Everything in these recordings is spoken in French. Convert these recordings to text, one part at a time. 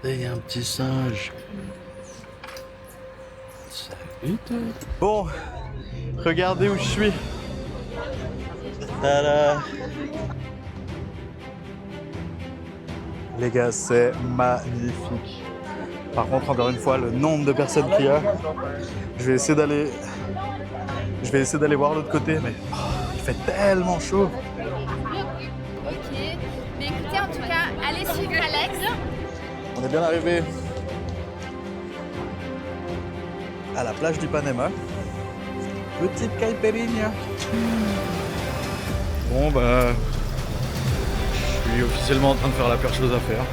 Regardez, il y a un petit singe. Salut toi. Bon, regardez où je suis. Tada. Les gars, c'est magnifique. Par contre, encore une fois, le nombre de personnes qu'il y a, je vais essayer d'aller voir l'autre côté, mais il fait tellement chaud. Ok, mais écoutez, en tout cas, allez suivre Alex. On est bien arrivé à la plage du Panama. Petite caipirinha. Bon bah, je suis officiellement en train de faire la pire chose à faire.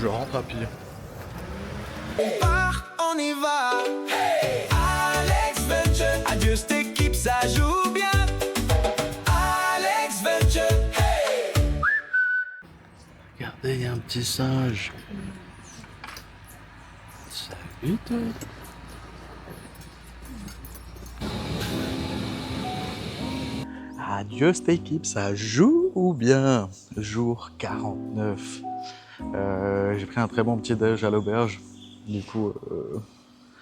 Je rentre à pied. On part, on y va. Hey! Alex Venture, adieu cette équipe, ça joue bien. Alex Venture, hey! Regardez, il y a un petit singe. Salut toi. Adieu cette équipe, ça joue ou bien? Jour 49. J'ai pris un très bon petit déj à l'auberge. Du coup,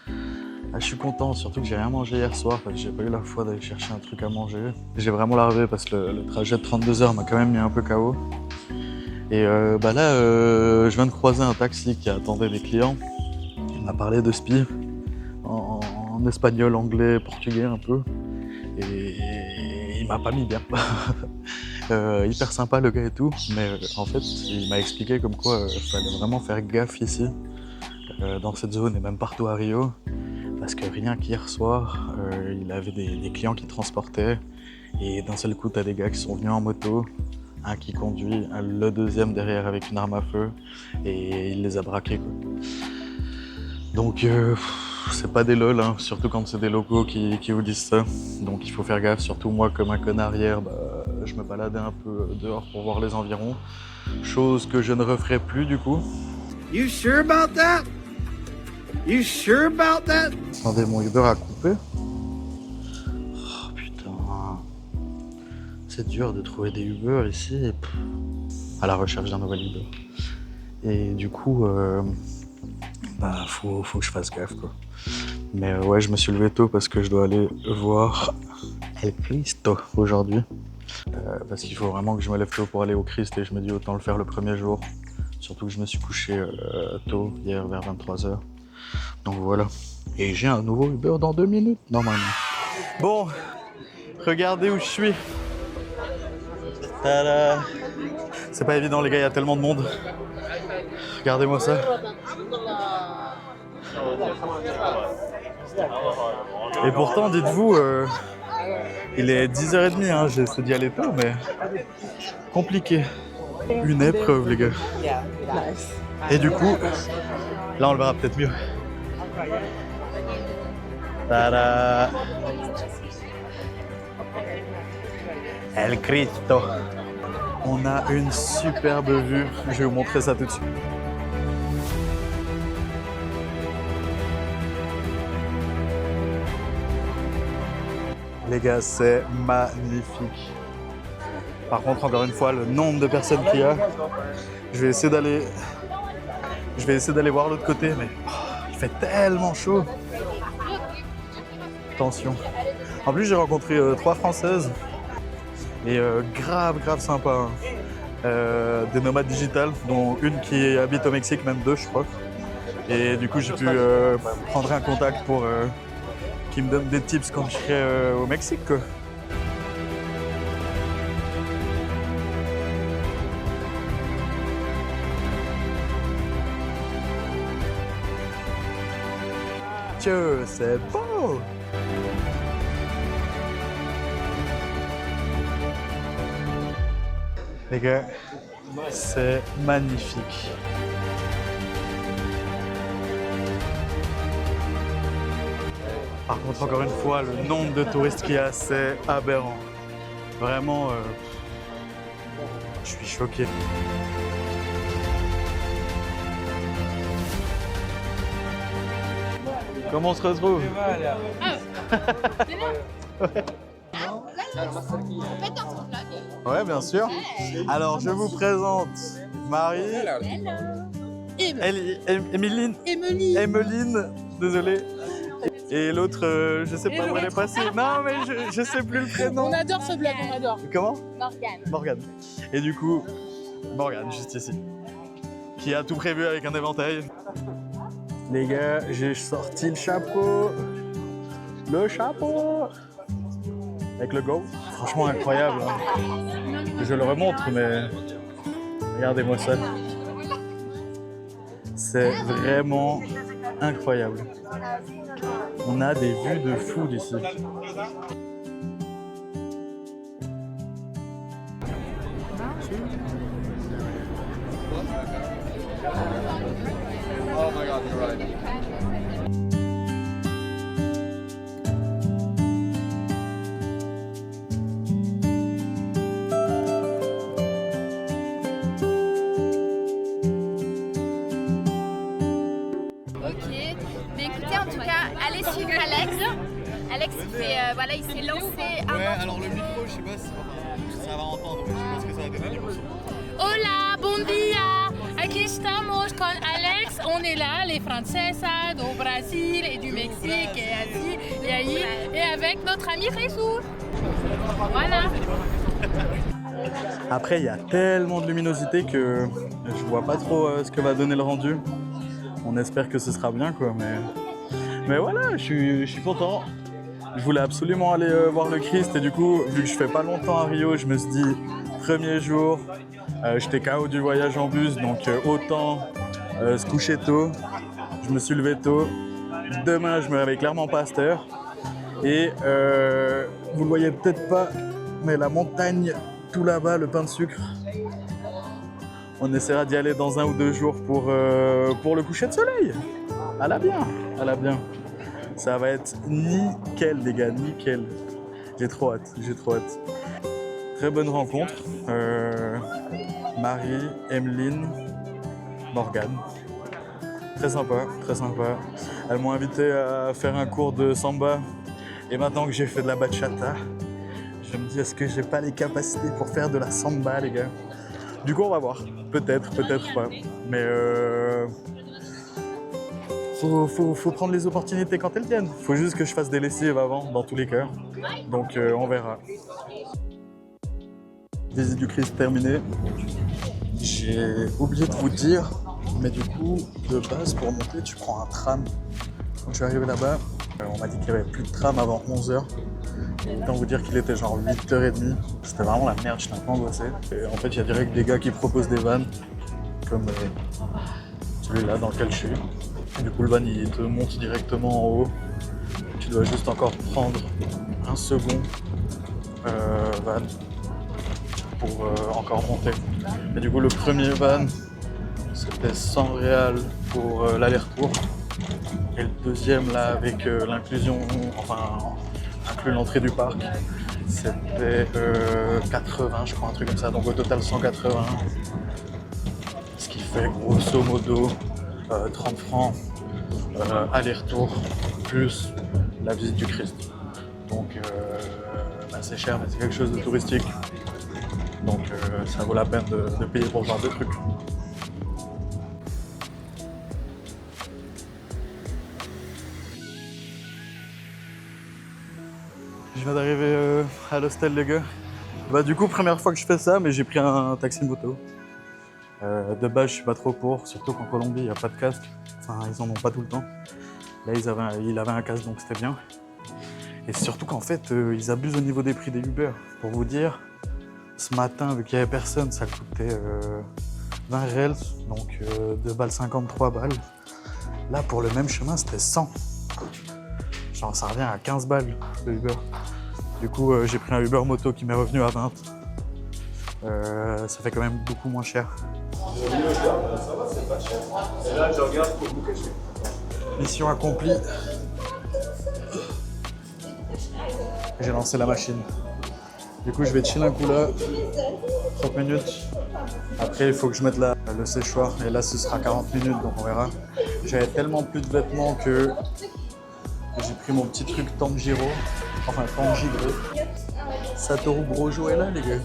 je suis content, surtout que j'ai rien mangé hier soir, parce que j'ai pas eu la foi d'aller chercher un truc à manger. J'ai vraiment larvé parce que le trajet de 32 heures m'a quand même mis un peu KO. Et là, je viens de croiser un taxi qui attendait des clients. Il m'a parlé de spi en espagnol, anglais, portugais un peu. Et il m'a pas mis bien. Hyper sympa le gars et tout, mais en fait il m'a expliqué comme quoi il fallait vraiment faire gaffe ici, dans cette zone et même partout à Rio, parce que rien qu'hier soir, il avait des clients qui transportaient et d'un seul coup t'as des gars qui sont venus en moto, un qui conduit, le deuxième derrière avec une arme à feu et il les a braqués quoi. Donc c'est pas des lol, hein, surtout quand c'est des locaux qui vous disent ça. Donc il faut faire gaffe, surtout moi comme un connard hier, je me baladais un peu dehors pour voir les environs. Chose que je ne referai plus du coup. You sure about that? You sure about that? Attendez, mon Uber a coupé. Oh putain. C'est dur de trouver des Uber ici. À la recherche d'un nouvel Uber. Et du coup, faut que je fasse gaffe quoi. Mais ouais, je me suis levé tôt parce que je dois aller voir El Cristo aujourd'hui. Parce qu'il faut vraiment que je me lève tôt pour aller au Christ et je me dis autant le faire le premier jour. Surtout que je me suis couché tôt hier vers 23h. Donc voilà. Et j'ai un nouveau Uber dans 2 minutes normalement. Bon, regardez où je suis. Tada. C'est pas évident les gars, il y a tellement de monde. Regardez-moi ça. Et pourtant, dites-vous, il est 10h30, hein, j'ai essayé d'y aller tôt, mais compliqué. Une épreuve, les gars. Et du coup, là, on le verra peut-être mieux. Tada! El Cristo. On a une superbe vue. Je vais vous montrer ça tout de suite. Les gars, c'est magnifique. Par contre, encore une fois, le nombre de personnes qu'il y a, je vais essayer d'aller voir l'autre côté, mais il fait tellement chaud. Attention. En plus, j'ai rencontré 3 Françaises et grave sympa. Des nomades digitales, dont une qui habite au Mexique, même 2 je crois. Et du coup, j'ai pu prendre un contact pour qui me donne des tips quand je serai au Mexique quoi. Dieu, c'est beau! Les gars, c'est magnifique. Par contre, encore une fois, le nombre de touristes qu'il y a, c'est aberrant. Vraiment, je suis choqué. Comment on se retrouve? Ouais, bien sûr. Alors, je vous présente Marie Emeline. Emeline, désolé. Et l'autre, je sais pas où elle est passée. Non, mais je sais plus le prénom. On adore ce blog, on adore. Comment? Morgane. Morgane. Et du coup, Morgane, juste ici. Qui a tout prévu avec un éventail. Les gars, j'ai sorti le chapeau. Le chapeau avec le go. Franchement incroyable. Hein. Je le remontre, mais regardez-moi ça. C'est vraiment incroyable. On a des vues de fou d'ici. Oh my God, you're right. Ok, mais écoutez, en tout cas, allez suivre Alex. Alex, voilà, il s'est lancé un Ouais, alors le micro, je sais pas si ça va entendre, mais je sais pas ce que ça va donner du coup. Hola, bon dia! Aquí estamos con Alex. On est là, les Francesas du Brésil et du Mexique et Asie et Aïe, et avec notre ami Jesus. Voilà. Après, il y a tellement de luminosité que je vois pas trop ce que va donner le rendu. On espère que ce sera bien, quoi. Mais voilà, je suis content. Je voulais absolument aller voir le Christ et du coup, vu que je fais pas longtemps à Rio, je me suis dit, premier jour, j'étais KO du voyage en bus, donc autant se coucher tôt. Je me suis levé tôt. Demain, je me réveille clairement pas à cette heure. Et vous le voyez peut-être pas, mais la montagne, tout là-bas, le pain de sucre. On essaiera d'y aller dans 1 ou 2 jours pour le coucher de soleil. À la bien, à la bien. Ça va être nickel, les gars, nickel. J'ai trop hâte, j'ai trop hâte. Très bonne rencontre. Marie, Emeline, Morgane. Très sympa, très sympa. Elles m'ont invité à faire un cours de samba. Et maintenant que j'ai fait de la bachata, je me dis, est-ce que j'ai pas les capacités pour faire de la samba, les gars? Du coup, on va voir. Peut-être, peut-être pas. Mais faut prendre les opportunités quand elles viennent. Faut juste que je fasse des lessives avant, dans tous les cas. Donc, on verra. Visite du Christ terminée. J'ai oublié de vous dire, mais du coup, de base, pour monter, tu prends un tram. Quand je suis arrivé là-bas, on m'a dit qu'il n'y avait plus de tram avant 11h. Autant vous dire qu'il était genre 8h30. C'était vraiment la merde, j'étais un peu angoissé. Et en fait, il y a direct des gars qui proposent des vannes, comme celui-là dans lequel je suis. Et du coup, le van, il te monte directement en haut. Tu dois juste encore prendre un second van pour encore monter. Et du coup, le premier van, c'était 100 réals pour l'aller-retour. Et le deuxième, là, avec l'inclusion, enfin, inclus l'entrée du parc, c'était 80, je crois, un truc comme ça. Donc au total, 180. Ce qui fait grosso modo 30 francs aller-retour, plus la visite du Christ. Donc bah, c'est cher, mais c'est quelque chose de touristique. Donc ça vaut la peine de payer pour ce genre de trucs. Je viens d'arriver à l'hostel, les gars. Bah du coup, première fois que je fais ça, mais j'ai pris un taxi moto. De base, je suis pas trop pour, surtout qu'en Colombie, il n'y a pas de casque. Enfin, ils en ont pas tout le temps. Là, il avait un casque, donc c'était bien. Et surtout qu'en fait, ils abusent au niveau des prix des Uber. Pour vous dire, ce matin, vu qu'il n'y avait personne, ça coûtait 20 réals, donc 2 balles 53 balles. Là, pour le même chemin, c'était 100. Genre, ça revient à 15 balles de Uber. Du coup, j'ai pris un Uber moto qui m'est revenu à 20. Ça fait quand même beaucoup moins cher. Mission accomplie. J'ai lancé la machine. Du coup, je vais chill un coup là, 30 minutes. Après, il faut que je mette le séchoir. Et là, ce sera 40 minutes, donc on verra. J'avais tellement plus de vêtements que j'ai pris mon petit truc Tanjiro. Enfin, Tanjiro. Satoru Brojo est là, les gars.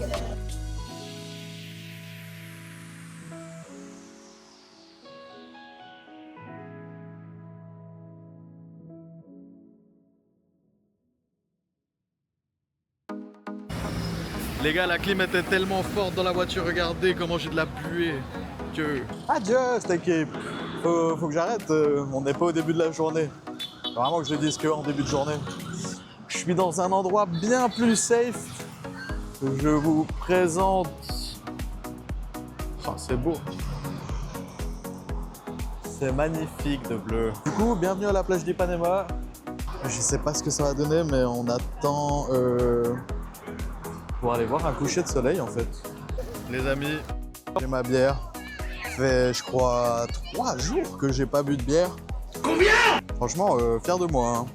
Les gars, la clim était tellement forte dans la voiture, regardez comment j'ai de la buée que... Adieu cette équipe. Faut que j'arrête, on n'est pas au début de la journée. Vraiment que je le dise qu'en début de journée. Je suis dans un endroit bien plus safe. Je vous présente... Oh, c'est beau. C'est magnifique de bleu. Du coup, bienvenue à la plage d'Ipanema. Je sais pas ce que ça va donner, mais on attend pour aller voir un coucher de soleil en fait. Les amis, j'ai ma bière. Ça fait, je crois, 3 jours que j'ai pas bu de bière. Combien? Franchement, fier de moi. Hein.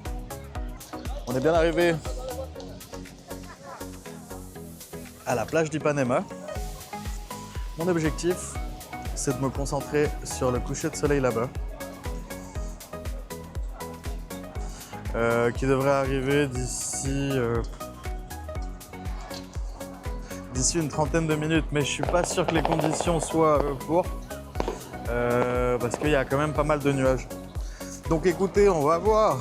On est bien arrivé à la plage d'Ipanema. Mon objectif, c'est de me concentrer sur le coucher de soleil là-bas. Qui devrait arriver d'ici une trentaine de minutes, mais je suis pas sûr que les conditions soient pour parce qu'il y a quand même pas mal de nuages. Donc écoutez, on va voir.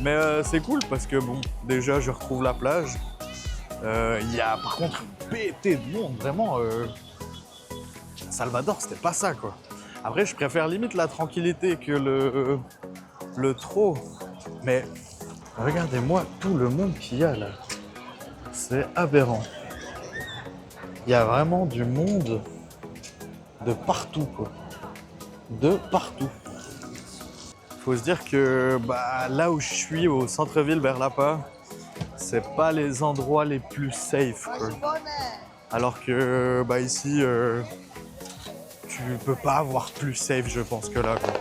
Mais c'est cool parce que bon, déjà je retrouve la plage. Il y a par contre pété de monde, vraiment. Salvador, c'était pas ça quoi. Après, je préfère limite la tranquillité que le trop. Mais regardez-moi tout le monde qu'il y a là. C'est aberrant. Il y a vraiment du monde de partout quoi. De partout. Faut se dire que là où je suis, au centre-ville vers Lapa, c'est pas les endroits les plus safe quoi. Alors que ici, tu peux pas avoir plus safe je pense que là quoi.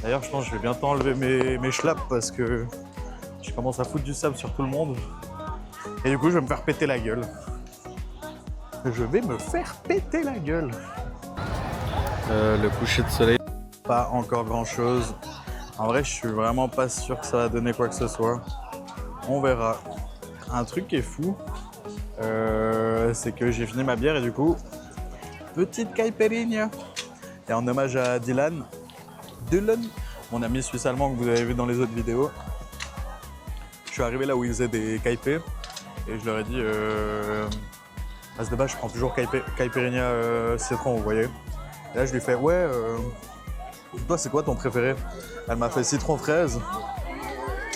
D'ailleurs, je pense que je vais bientôt enlever mes schlaps parce que je commence à foutre du sable sur tout le monde. Et du coup, je vais me faire péter la gueule. Je vais me faire péter la gueule. Le coucher de soleil, pas encore grand chose. En vrai, je suis vraiment pas sûr que ça va donner quoi que ce soit. On verra. Un truc qui est fou, c'est que j'ai fini ma bière et du coup, petite caipirinha. Et en hommage à Dylan, mon ami suisse-allemand que vous avez vu dans les autres vidéos. Je suis arrivé là où il faisait des caipés et je leur ai dit à ce débat, je prends toujours caipirinha citron, vous voyez. Et là je lui fais ouais, toi c'est quoi ton préféré? Elle m'a fait citron fraise.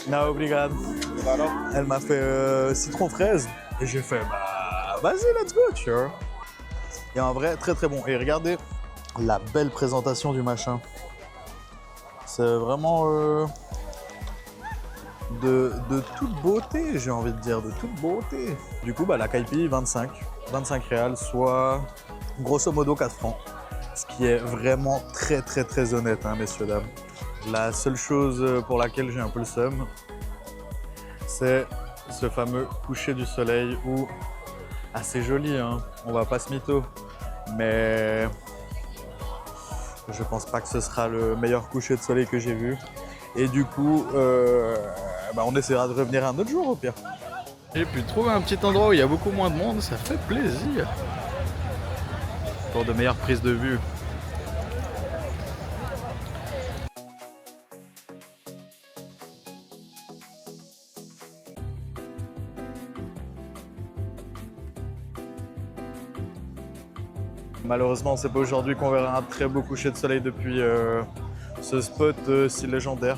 No, obrigado. Elle m'a fait citron fraise et j'ai fait vas-y, let's go, tu vois. Et en vrai, très très bon. Et regardez la belle présentation du machin. C'est vraiment de toute beauté, j'ai envie de dire, de toute beauté. Du coup, la caipi, 25 réals, soit grosso modo 4 francs. Ce qui est vraiment très très très honnête, hein, messieurs, dames. La seule chose pour laquelle j'ai un peu le seum, c'est ce fameux coucher du soleil où, assez joli, hein, on va pas se mytho, mais je pense pas que ce sera le meilleur coucher de soleil que j'ai vu. Et du coup, on essaiera de revenir un autre jour au pire. J'ai pu trouver un petit endroit où il y a beaucoup moins de monde, ça fait plaisir. Pour de meilleures prises de vue. Malheureusement, c'est pas aujourd'hui qu'on verra un très beau coucher de soleil depuis ce spot si légendaire.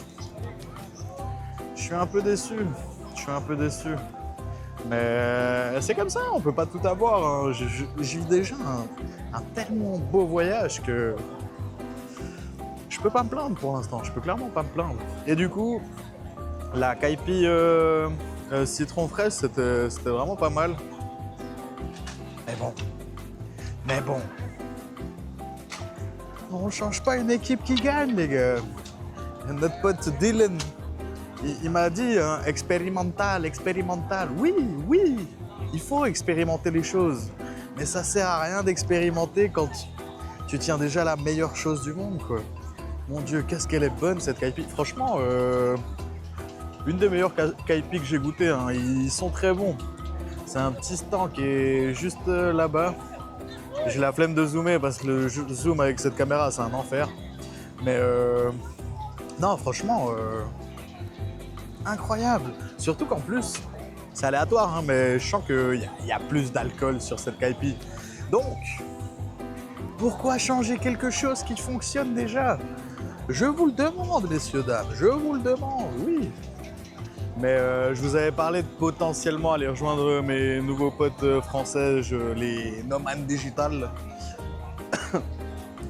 Je suis un peu déçu, Mais c'est comme ça, on peut pas tout avoir. Hein. J'ai eu déjà un tellement beau voyage que je peux pas me plaindre pour l'instant, je peux clairement pas me plaindre. Et du coup, la caipi citron fraise, c'était vraiment pas mal. Mais bon, on change pas une équipe qui gagne, les gars. Notre pote Dylan, il m'a dit hein, expérimental. Oui, il faut expérimenter les choses. Mais ça sert à rien d'expérimenter quand tu tiens déjà la meilleure chose du monde, quoi. Mon Dieu, qu'est-ce qu'elle est bonne cette caipi. Franchement, une des meilleures caipis que j'ai goûté. Hein. Ils sont très bons. C'est un petit stand qui est juste là-bas. J'ai la flemme de zoomer parce que le zoom avec cette caméra, c'est un enfer. Mais non, franchement, incroyable. Surtout qu'en plus, C'est aléatoire, hein, mais je sens qu'il y a plus d'alcool sur cette caipi. Donc, pourquoi changer quelque chose qui fonctionne déjà? Je vous le demande, messieurs, dames, je vous le demande, oui. Mais je vous avais parlé de potentiellement aller rejoindre mes nouveaux potes français, les nomades digital,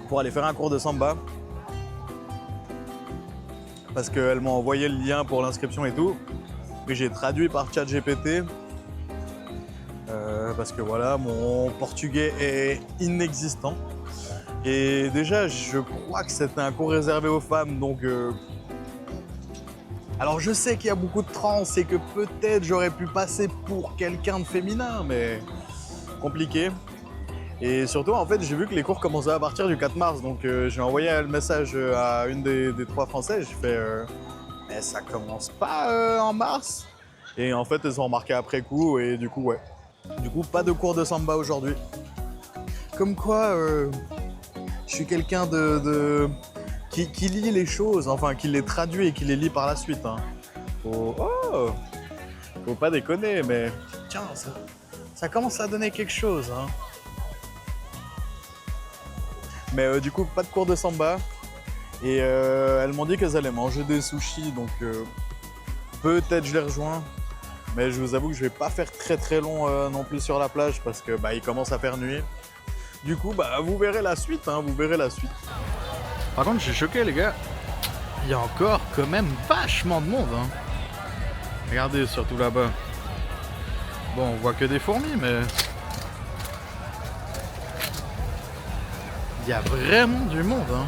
pour aller faire un cours de samba. Parce qu'elles m'ont envoyé le lien pour l'inscription et tout. Et j'ai traduit par ChatGPT. Parce que voilà, mon portugais est inexistant. Et déjà, je crois que c'était un cours réservé aux femmes, donc... Alors je sais qu'il y a beaucoup de trans et que peut-être j'aurais pu passer pour quelqu'un de féminin, mais compliqué. Et surtout, en fait, j'ai vu que les cours commençaient à partir du 4 mars, donc j'ai envoyé le message à une des 3 Français. J'ai fait mais ça commence pas en mars? Et en fait, elles ont remarqué après coup, et du coup, ouais. Du coup, pas de cours de samba aujourd'hui. Comme quoi, je suis quelqu'un qui lit les choses, enfin qui les traduit et qui les lit par la suite. Hein. Faut pas déconner, mais tiens, ça commence à donner quelque chose. Hein. Mais du coup, pas de cours de samba. Et elles m'ont dit qu'elles allaient manger des sushis, donc peut-être je les rejoins. Mais je vous avoue que je vais pas faire très long non plus sur la plage parce que il commence à faire nuit. Du coup, vous verrez la suite, hein, vous verrez la suite. Par contre, je suis choqué, les gars. Il y a encore quand même vachement de monde. Hein. Regardez, surtout là-bas. Bon, on voit que des fourmis, mais... Il y a vraiment du monde. Hein.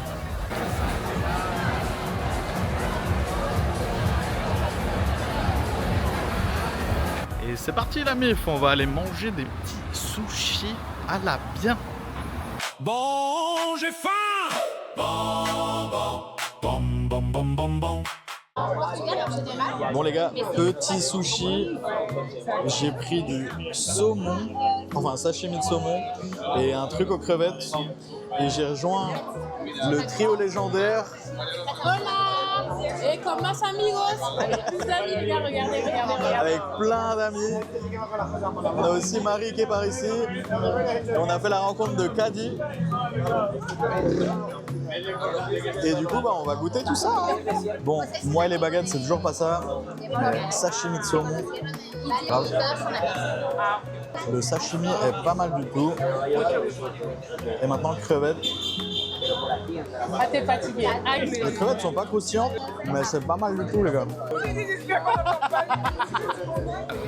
Et c'est parti, la mif. On va aller manger des petits sushis à la bien. Bon, j'ai faim. Bon les gars, petit sushi, j'ai pris du saumon, enfin un sashimi de saumon et un truc aux crevettes et j'ai rejoint le trio légendaire. Hola! Et comme más amigos, avec plus d'amis, regardez. Avec plein d'amis. On a aussi Marie qui est par ici. Et on a fait la rencontre de Caddy. Et du coup, on va goûter tout ça. Hein. Bon, moi et les baguettes, c'est toujours pas ça. Mais sashimi de saumon. Le sashimi est pas mal du tout. Et maintenant, crevettes. Ah, t'es fatigué. Les crevettes sont pas croustillantes, mais c'est pas mal du tout, les gars.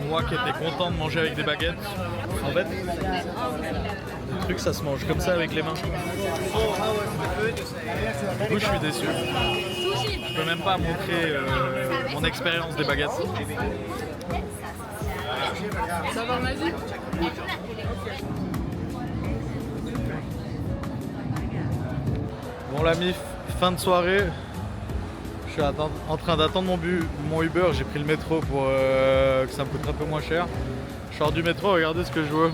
Moi qui étais content de manger avec des baguettes, en fait, le truc ça se mange comme ça avec les mains. Du coup, je suis déçu. Je peux même pas montrer mon expérience des baguettes. Ça va, vas-y. Bon l'ami, fin de soirée, je suis en train d'attendre mon Uber, j'ai pris le métro pour que ça me coûte un peu moins cher. Je sors du métro, regardez ce que je vois.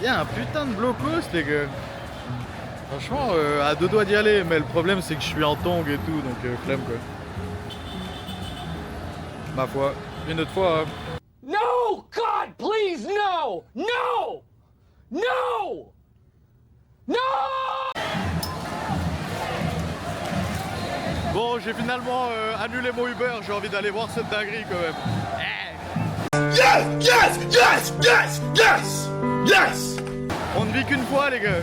Il y a un putain de blocos les gars. Franchement, à 2 doigts d'y aller, mais le problème c'est que je suis en tongs et tout, donc flemme quoi. Ma foi, une autre fois. No! God, please, no! No! No! No! Bon, j'ai finalement annulé mon Uber, j'ai envie d'aller voir cette dinguerie quand même. Yes, yes, yes, yes, yes, yes. On ne vit qu'une fois les gars.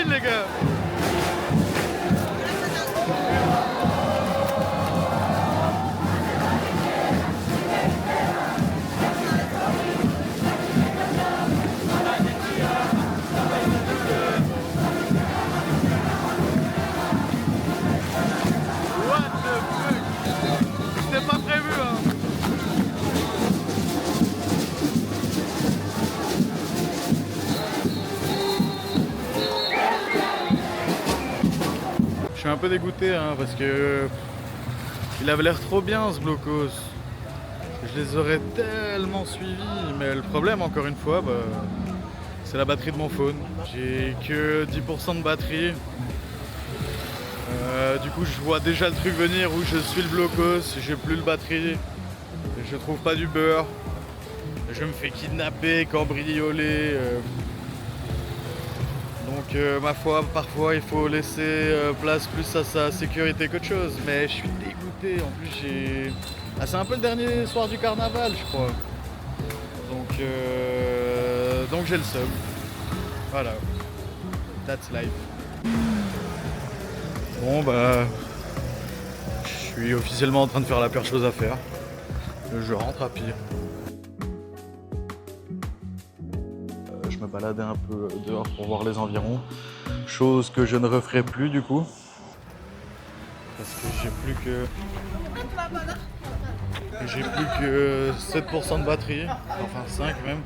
Les gars. Je suis un peu dégoûté hein, parce que il avait l'air trop bien ce blocos. Je les aurais tellement suivis, mais le problème encore une fois, bah, c'est la batterie de mon phone. J'ai que 10% de batterie. Du coup je vois déjà le truc venir où je suis le blocos, j'ai plus de batterie, je trouve pas du beurre, je me fais kidnapper, cambrioler. Donc ma foi, parfois il faut laisser place plus à sa sécurité qu'autre chose. Mais je suis dégoûté, en plus j'ai... Ah, c'est un peu le dernier soir du carnaval je crois. Donc j'ai le seum. Voilà. That's life. Bon bah... Je suis officiellement en train de faire la pire chose à faire. Je rentre à pied. Je me baladais un peu dehors pour voir les environs. Chose que je ne referai plus du coup. Parce que j'ai plus que 7% de batterie. Enfin 5 même.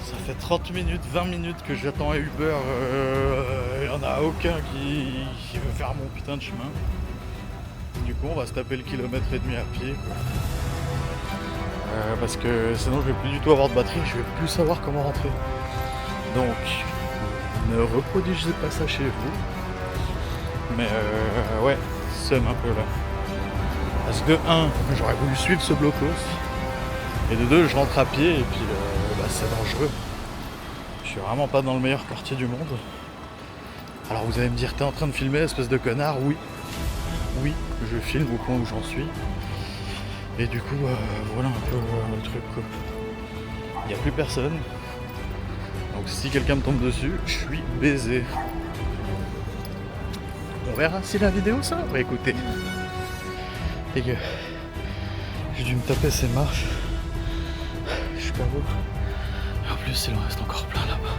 Ça fait 30 minutes, 20 minutes que j'attends à Uber. Il n'y en a aucun qui veut faire mon putain de chemin. Du coup on va se taper le kilomètre et demi à pied quoi. Parce que sinon je vais plus du tout avoir de batterie, je vais plus savoir comment rentrer. Donc ne reproduisez pas ça chez vous. Mais ouais, seum un peu là. Parce que de 1, j'aurais voulu suivre ce blocos. Et de 2, je rentre à pied et puis bah, c'est dangereux. Je suis vraiment pas dans le meilleur quartier du monde. Alors vous allez me dire, t'es en train de filmer, espèce de connard? Oui. Oui, je filme au point où j'en suis. Et du coup, voilà un peu le truc quoi. Il n'y a plus personne. Donc si quelqu'un me tombe dessus, je suis baisé. On verra si la vidéo sort. Bah, écoutez. Et que j'ai dû me taper ces marches. Je suis pas beau. Et en plus, il en reste encore plein là-bas.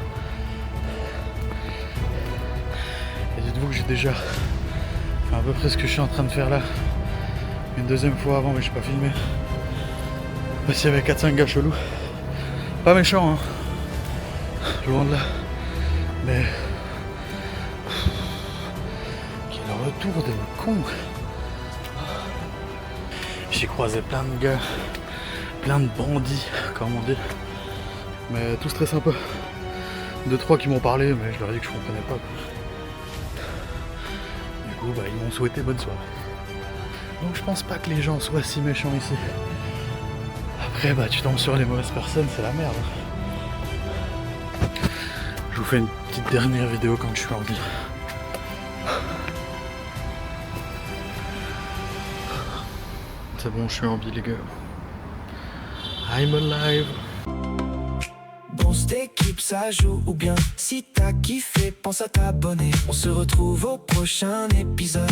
Et dites-vous que j'ai déjà fait à peu près ce que je suis en train de faire là. Une deuxième fois avant, mais j'ai pas filmé. Parce qu'il y avait 4-5 gars chelous. Pas méchant, hein. Loin de là. Mais... quel retour de con. J'ai croisé plein de gars. Plein de bandits, comme on dit. Mais tous très sympas. 2-3 qui m'ont parlé, mais je leur ai dit que je comprenais pas. Du coup, bah, ils m'ont souhaité bonne soirée. Donc je pense pas que les gens soient si méchants ici. Après bah tu tombes sur les mauvaises personnes, c'est la merde. Je vous fais une petite dernière vidéo quand je suis en vie. C'est bon, je suis en vie les gars. I'm alive. Dans cette équipe ça joue ou bien si t'as kiffé pense à t'abonner. On se retrouve au prochain épisode.